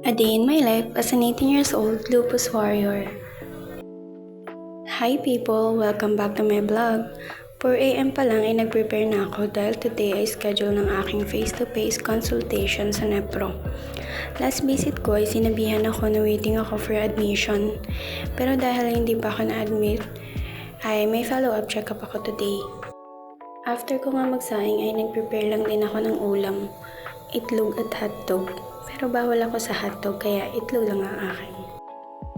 A day in my life as an 18 years old lupus warrior. Hi people! Welcome back to my vlog. 4 AM pa lang ay nag-prepare na ako dahil today ay schedule ng aking face-to-face consultation sa Nepro. Last visit ko ay sinabihan ako na waiting ako for admission. Pero dahil hindi pa ako na-admit, ay may follow-up check-up ako today. After ko nga magsaing ay nag-prepare lang din ako ng ulam, itlog at hotdog. Pero bawal ako sa hotdog kaya itlog lang ang akin.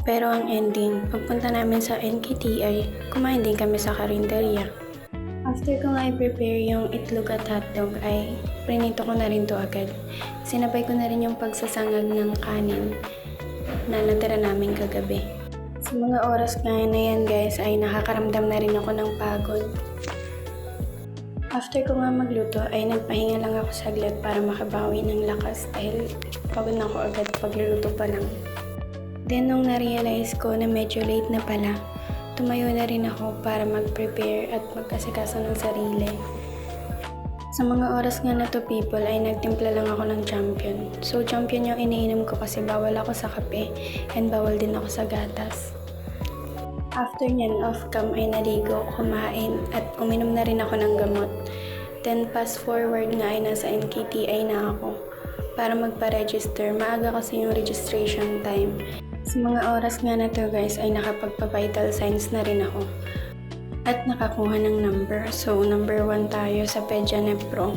Pero ang ending, pagpunta namin sa NKTI, kumain din kami sa karinderya. After ko nga i-prepare yung itlog at hotdog ay prinito ko na rin to agad. Sinabay ko na rin yung pagsasangag ng kanin na natira namin kagabi. Sa mga oras nga na yan guys ay nakakaramdam na rin ako ng pagod. After ko nga magluto ay nagpahinga lang ako saglit para makabawi ng lakas dahil pagod na ako agad pagluluto pa lang. Then nung na-realize ko na medyo late na pala, tumayo na rin ako para mag-prepare at magkasikaso ng sarili. Sa mga oras nga na to people ay nagtimpla lang ako ng champion. So champion yung iniinom ko kasi bawal ako sa kape and bawal din ako sa gatas. After nyan, off-cam ay naligo, kumain, at uminom na rin ako ng gamot. Then, fast forward nga ay nasa NKTI na ako para magpa-register. Maaga kasi yung registration time. Sa mga oras nga na to guys ay nakapagpa-vital signs na rin ako. At nakakuha ng number. So, number 1 tayo sa Pedia Nepro.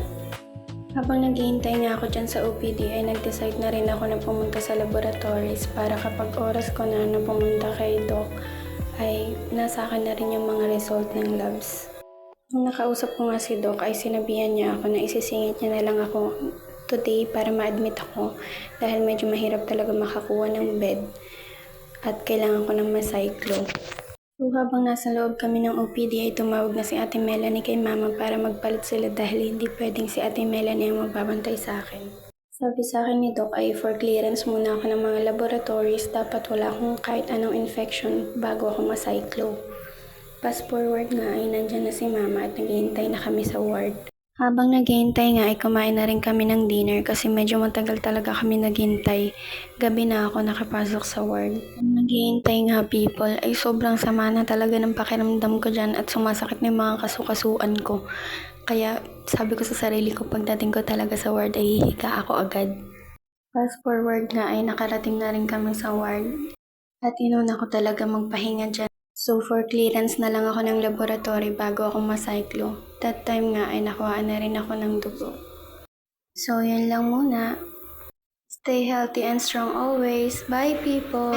Habang naghihintay nga ako dyan sa OPD ay nag-decide na rin ako na pumunta sa laboratories para kapag oras ko na pumunta kay Doc, ay nasa akin na rin yung mga result ng labs. Nung nakausap ko nga si Doc ay sinabihan niya ako na isisingit niya na lang ako today para ma-admit ako dahil medyo mahirap talaga makakuha ng bed at kailangan ko ng masyclo. So habang nasa loob kami ng OPD ay tumawag na si Ate Melanie kay Mama para magpalit sila dahil hindi pwedeng si Ate Melanie ang magbabantay sa akin. Sabi sa akin ni Doc ay for clearance muna ako ng mga laboratories, dapat wala akong kahit anong infection bago ako masyclo. Fast forward nga ay nandyan na si Mama at naghihintay na kami sa ward. Habang naghihintay nga ay kumain na rin kami ng dinner kasi medyo matagal talaga kami naghihintay. Gabi na ako nakapasok sa ward. Nung naghihintay nga people ay sobrang sama na talaga ng pakiramdam ko dyan at sumasakit na yung mga kasukasuan ko. Kaya sabi ko sa sarili ko pagdating ko talaga sa ward ay hihiga ako agad. Fast forward nga ay nakarating na rin kami sa ward at inuna ko talaga magpahinga dyan. So for clearance na lang ako ng laboratory bago ako masyclo. That time nga ay nakuha na rin ako ng dugo. So yun lang muna. Stay healthy and strong always. Bye people!